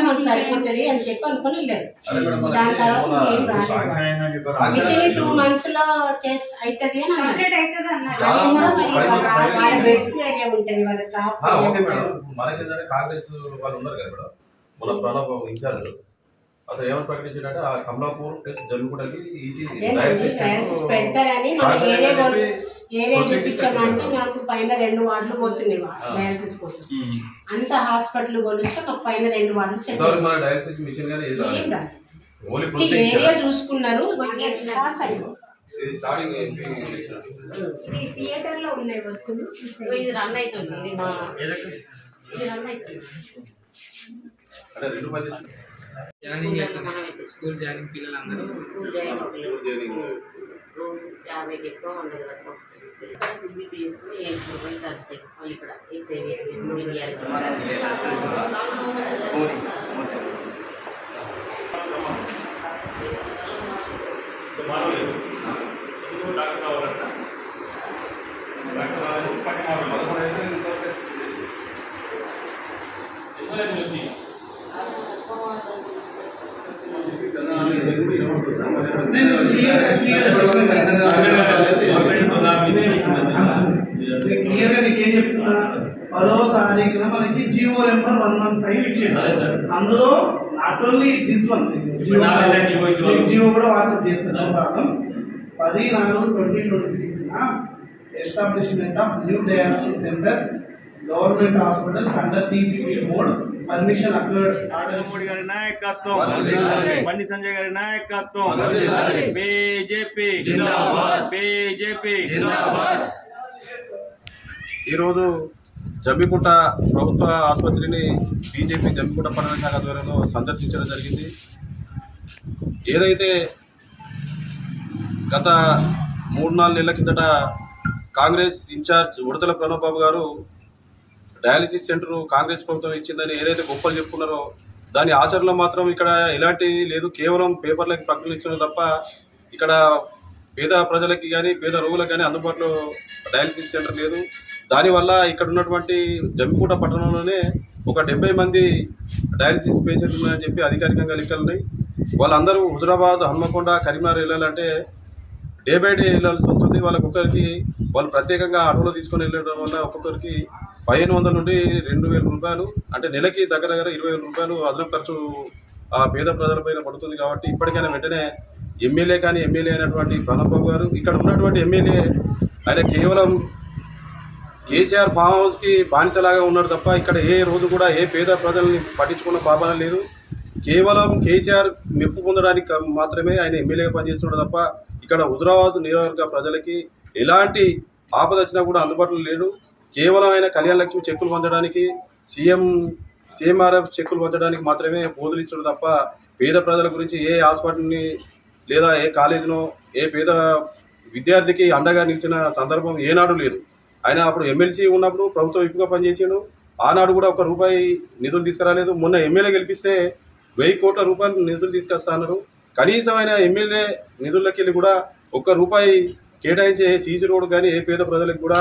మనకు సరిపోతుంది అని చెప్పి అనుకుని వెళ్ళారు. దాని తర్వాత ఏం రాలేదు. విత్ ఇన్ 2 months లో అవుతుంది అని అన్నారు. బెడ్స్ ఏరియా ఉంటుంది, వాళ్ళ స్టాఫ్ కాంగ్రెస్ వాళ్ళు ఉన్నారు కదా మన ప్రణబ్ ఇన్ఛార్జ్ అసలు ఏమని ప్రకటించారంటే ఆ కమలాపూర్ ప్లస్ జమ్మిగూడకి ఈసీ పెడతారని మన ఏరియా చూపించామంటే మాకు పైన 2 వార్డులు పోతున్నాయి డయాలసిస్ కోసం. అంత హాస్పిటల్ కొలిస్తే మాకు పైన 2 వార్డులు సెట్ డయాలసిస్ మిషన్ ఏరియా చూసుకున్నారు. థియేటర్ లో ఉన్నాయి వస్తువులు. ఇది రన్ అవుతుంది, స్కూల్ జాయినింగ్ పిల్లలందరూ స్కూల్ జాయినింగ్ రోజు 50 ఎక్కువ 100 వరకు వస్తుంది. ఇక్కడ సిబిపిఎస్ 7 రూపాయలు ఛార్జ్ పెట్టుకోవాలి. ఇక్కడ హెచ్ఐవి క్లియర్గా నీకేం చెప్తున్నా 10వ తారీఖున మనకి జీవో నెంబర్ 115 ఇచ్చింది. అందులో not only this one GO కూడా వాట్సాప్ చేస్తున్నాం. భాగం 10/4/2026 establishment of new dialysis centres government hospitals under PPP mode permission awkward. Modi గారి నాయకత్వం, బండి సంజయ్ గారి నాయకత్వం, బీజేపీ బీజేపీ. ఈరోజు జమ్మికుంట ప్రభుత్వ ఆసుపత్రిని బీజేపీ జమ్మికుంట పట్టణ శాఖ ఆధ్వర్యంలో సందర్శించడం జరిగింది. ఏదైతే గత 3-4 నెలల కిందట కాంగ్రెస్ ఇన్ఛార్జ్ ఉడతల ప్రణబ్ బాబు గారు డయాలసిస్ సెంటర్ కాంగ్రెస్ ప్రభుత్వం ఇచ్చిందని ఏదైతే గొప్పలు చెప్పుకున్నారో దాని ఆచరణలో మాత్రం ఇక్కడ ఎలాంటి లేదు. కేవలం పేపర్లకి ప్రకటిస్తున్నారు తప్ప ఇక్కడ పేద ప్రజలకి కానీ పేద రోగులకు కానీ అందుబాటులో డయాలసిస్ సెంటర్ లేదు. దానివల్ల ఇక్కడ ఉన్నటువంటి జమ్మికుంట పట్టణంలోనే ఒక 70 మంది డయాలసిస్ పేషెంట్లు ఉన్నాయని చెప్పి అధికారికంగా లెక్కలు ఉన్నాయి. వాళ్ళందరూ హుజరాబాద్, హన్మకొండ, కరీంనగర్ వెళ్ళాలంటే డే బై డే వెళ్ళాల్సి వస్తుంది. ఒక్కొక్కరికి వాళ్ళు ప్రత్యేకంగా ఆటోలో తీసుకొని వెళ్ళడం వల్ల ఒక్కొక్కరికి 1500 నుండి 2000 రూపాయలు, అంటే నెలకి దగ్గర 20,000 రూపాయలు అదనపు ఖర్చు ఆ పేద ప్రజలపైన పడుతుంది. కాబట్టి ఇప్పటికైనా వెంటనే ఎమ్మెల్యే అయినటువంటి ప్రణబ్ బాబు గారు, ఇక్కడ ఉన్నటువంటి ఎమ్మెల్యే ఆయన కేవలం కేసీఆర్ ఫామ్ హౌస్కి బానిసలాగా ఉన్నాడు తప్ప ఇక్కడ ఏ రోజు కూడా ఏ పేద ప్రజల్ని పట్టించుకున్న పాపన లేదు. కేవలం కేసీఆర్ మెప్పు పొందడానికి మాత్రమే ఆయన ఎమ్మెల్యేగా పనిచేస్తున్నాడు తప్ప ఇక్కడ హుజరాబాద్ నియోజకవర్గ ప్రజలకి ఎలాంటి ఆపద వచ్చినా కూడా అందుబాటులో లేడు. కేవలం ఆయన కళ్యాణ లక్ష్మి చెక్కులు పొందడానికి, CMRF చెక్కులు పొందడానికి మాత్రమే బోధులు ఇస్తున్నాడు తప్ప పేద ప్రజల గురించి ఏ హాస్పిటల్ని లేదా ఏ కాలేజీనో ఏ పేద విద్యార్థికి అండగా నిలిచిన సందర్భం ఏనాడు లేదు. ఆయన అప్పుడు ఎమ్మెల్సీ ఉన్నప్పుడు ప్రభుత్వ విప్పుగా పనిచేసాడు. ఆనాడు కూడా ₹1 నిధులు తీసుకురాలేదు. మొన్న ఎమ్మెల్యే గెలిపిస్తే 1000 కోట్ల రూపాయలు నిధులు తీసుకొస్తా అన్నారు. కనీసం ఆయన ఎమ్మెల్యే నిధుల్లోకి వెళ్ళి కూడా ₹1 కేటాయించే సీసీ రోడ్ కానీ ఏ పేద ప్రజలకు కూడా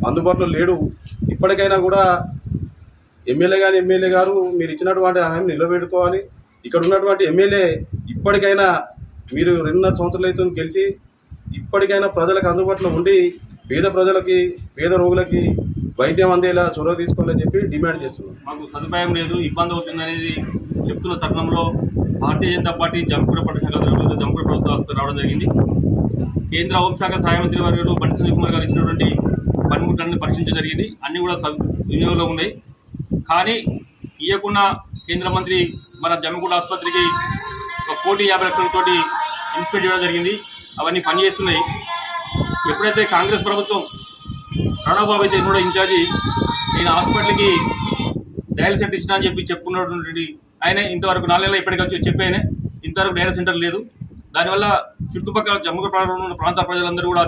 అందుబాటులో లేడు. ఇప్పటికైనా కూడా ఎమ్మెల్యే గారు మీరు ఇచ్చినటువంటి హామీని నిలబెట్టుకోవాలి. ఇక్కడ ఉన్నటువంటి ఎమ్మెల్యే ఇప్పటికైనా మీరు 2.5 సంవత్సరాలు అయితే గెలిచి ఇప్పటికైనా ప్రజలకు అందుబాటులో ఉండి పేద ప్రజలకి పేద రోగులకి వైద్యం అందేలా చొరవ తీసుకోవాలని చెప్పి డిమాండ్ చేస్తున్నాం. మాకు సదుపాయం లేదు, ఇబ్బంది అవుతుందనేది చెప్తున్న తరుణంలో భారతీయ జనతా పార్టీ జమ్మికుంట పట్టణ జమ్మికుంట ప్రభుత్వ ఆసుపత్రి రావడం జరిగింది. కేంద్ర హోంశాఖ సహాయ మంత్రి వర్యులు బండి సంజయ్ కుమార్ గారు ఇచ్చినటువంటి పనిముట్లన్నీ పరీక్షించడం జరిగింది. అన్నీ కూడా వినియోగంలో ఉన్నాయి. కానీ ఇవ్వకుండా కేంద్ర మంత్రి మన జమ్మికుంట ఆసుపత్రికి 1,50,00,000 లక్షలతోటి ఇన్స్పెక్ట్ చేయడం జరిగింది. అవన్నీ పనిచేస్తున్నాయి. ఎప్పుడైతే కాంగ్రెస్ ప్రభుత్వం ప్రణబ్ బాబు అయితే కూడా ఇన్ఛార్జి నేను హాస్పిటల్కి డయాలసిస్ సెంటర్ ఇచ్చినా అని చెప్పి చెప్పుకున్నటువంటి ఆయన ఇంతవరకు 4 నెలలు ఇప్పటికి వచ్చి చెప్పాయనే ఇంతవరకు డయాలసిస్ సెంటర్ లేదు. దానివల్ల చుట్టుపక్కల జమ్మికుంట ఉన్న ప్రాంత ప్రజలందరూ కూడా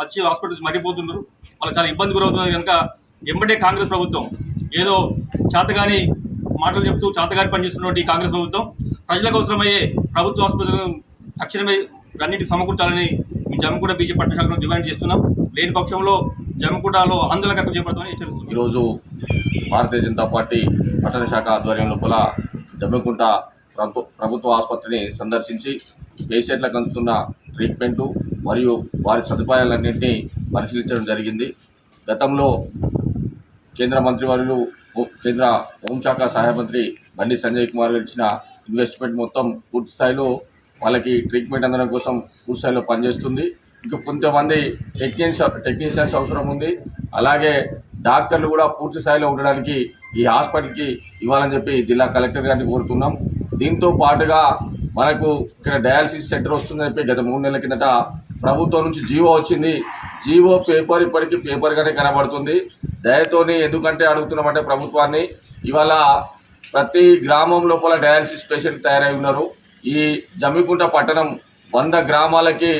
వచ్చి హాస్పిటల్స్ మరిపోతున్నారు. వాళ్ళు చాలా ఇబ్బంది గురవుతున్నారు. కనుక ఎంబటే కాంగ్రెస్ ప్రభుత్వం ఏదో చేతగాని మాటలు చెప్తూ చేతగాని పనిచేస్తున్నటువంటి కాంగ్రెస్ ప్రభుత్వం ప్రజలకు అవసరమయ్యే ప్రభుత్వ ఆసుపత్రులను తక్షణమే అన్నింటికి సమకూర్చాలని మీ జమ్మికుంట బీజేపీ పట్టణ శాఖను డిమాండ్ చేస్తున్నాం. లేని పక్షంలో జమ్మికుంటలో ఆందోళన చేపడతామని హెచ్చరిస్తున్నాం. ఈరోజు భారతీయ జనతా పార్టీ పట్టణ శాఖ ఆధ్వర్యం లోపల జమ్మికుంట ప్రభుత్వ ఆసుపత్రిని సందర్శించి పేషెంట్లకు అందుతున్న ట్రీట్మెంటు మరియు వారి సదుపాయాలన్నింటినీ పరిశీలించడం జరిగింది. గతంలో కేంద్ర మంత్రివర్యులు కేంద్ర హోంశాఖ సహాయ మంత్రి బండి సంజయ్ కుమార్ గారు ఇచ్చిన ఇన్వెస్ట్మెంట్ మొత్తం పూర్తి స్థాయిలో వాళ్ళకి ట్రీట్మెంట్ అందడం కోసం పూర్తి స్థాయిలో పనిచేస్తుంది. ఇంకా కొంతమంది టెక్నీషియన్స్ అవసరం ఉంది. అలాగే డాక్టర్లు కూడా పూర్తి స్థాయిలో ఉండడానికి ఈ హాస్పిటల్కి ఇవ్వాలని చెప్పి జిల్లా కలెక్టర్ గారిని కోరుతున్నాం. దీంతో పాటుగా మనకు ఇక్కడ డయాలసిస్ సెంటర్ వస్తుందని చెప్పి గత 3 నెలల కిందట ప్రభుత్వం నుంచి జీవో వచ్చింది. జీవో పేపర్ ఇప్పటికీ పేపర్గానే కనబడుతుంది. దయతోని ఎందుకంటే అడుగుతున్నామంటే ప్రభుత్వాన్ని, ఇవాళ ప్రతి గ్రామం లోపల డయాలసిస్ పేషెంట్ తయారై ఉన్నారు. ఈ జమ్మికుంట పట్టణం 100 గ్రామాలకి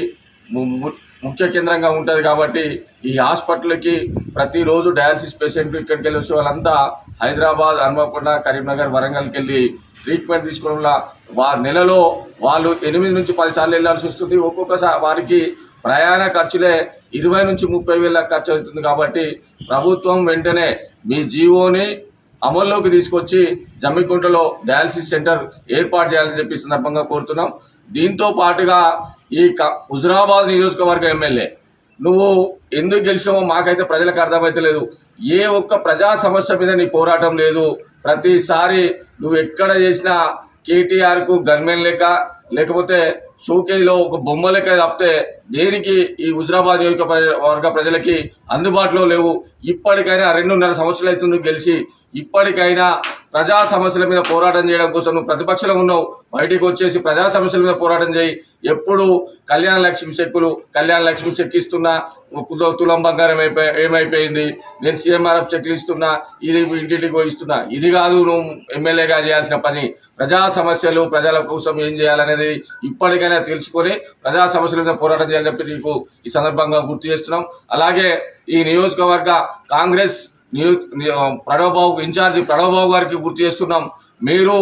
ముఖ్య కేంద్రంగా ఉంటుంది కాబట్టి ఈ హాస్పిటల్కి ప్రతిరోజు డయాలసిస్ పేషెంట్లు ఇక్కడికి వెళ్ళి వచ్చే వాళ్ళంతా హైదరాబాద్, హన్మకొండ, కరీంనగర్, వరంగల్కి వెళ్ళి ట్రీట్మెంట్ తీసుకోవడం నెలలో వాళ్ళు 8 నుంచి 10 సార్లు వెళ్ళాల్సి వస్తుంది. ఒక్కొక్కసారి వారికి ప్రయాణ ఖర్చులే 20 నుంచి 30 వేల ఖర్చు అవుతుంది. కాబట్టి ప్రభుత్వం వెంటనే మీ జీవోని అమల్లోకి తీసుకొచ్చి జమ్మికుంటలో డయాలసిస్ సెంటర్ ఏర్పాటు చేయాలని చెప్పి సందర్భంగా కోరుతున్నాం. దీంతో పాటుగా ఈ హుజురాబాద్ నియోజకవర్గ ఎమ్మెల్యే నువ్వు ఎందుకు గెలిచావో మాకైతే ప్రజలకు అర్థమైతలేదు. ఏ ఒక్క ప్రజా సమస్య మీద నీ పోరాటం లేదు. ప్రతిసారి నువ్వు ఎక్కడ చేసినా కేటీఆర్కు గన్మెన్ లెక్క, లేకపోతే షోకేలో ఒక బొమ్మ లెక్క తప్పితే దేనికి ఈ హుజురాబాద్ నియోజకవర్గ ప్రజలకి అందుబాటులో లేవు. ఇప్పటికైనా 2.5 సంవత్సరాలు అవుతుంది గెలిచి, ఇప్పటికైనా ప్రజా సమస్యల మీద పోరాటం చేయడం కోసం నువ్వు ప్రతిపక్షంలో ఉన్నావు. బయటికి వచ్చేసి ప్రజా సమస్యల మీద పోరాటం చేయి. ఎప్పుడు కళ్యాణ లక్ష్మి చెక్ ఇస్తున్నా, తులం బంగారం ఏమైపోయింది, నేను CMRF చెక్లు ఇస్తున్నా, ఇది ఇంటింటికి ఇస్తున్నా. ఇది కాదు నువ్వు ఎమ్మెల్యేగా చేయాల్సిన పని. ప్రజా సమస్యలు ప్రజల కోసం ఏం చేయాలనేది ఇప్పటికైనా తెలుసుకొని ప్రజా సమస్యల మీద పోరాటం చేయాలని చెప్పి నీకు ఈ సందర్భంగా గుర్తు చేస్తున్నాం. అలాగే ఈ నియోజకవర్గ కాంగ్రెస్ ప్రణవ్బాబు ఇన్ఛార్జి ప్రణవ్బాబు గారికి గుర్తు చేస్తున్నాం. మీరు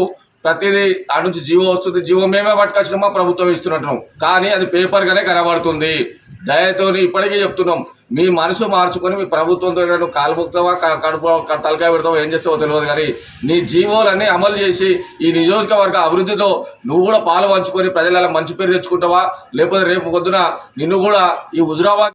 ప్రతిదీ ఆ నుంచి జీవో వస్తుంది, జీవో మేమే పట్టుకొచ్చినామా ప్రభుత్వం ఇస్తున్నట్టు, కానీ అది పేపర్గానే కనబడుతుంది. దయతోని ఇప్పటికీ చెప్తున్నాం, మీ మనసు మార్చుకొని మీ ప్రభుత్వంతో నువ్వు కాలు మొక్కుతావా, కడుపు తలకాయ పెడతావా, ఏం చేస్తావో తెలియదు, కానీ నీ జీవోలన్నీ అమలు చేసి ఈ నియోజకవర్గ అభివృద్ధితో నువ్వు కూడా పాలు పంచుకొని ప్రజల మంచి పేరు తెచ్చుకుంటావా, లేకపోతే రేపు పొద్దున నిన్ను కూడా ఈ హుజురాబాద్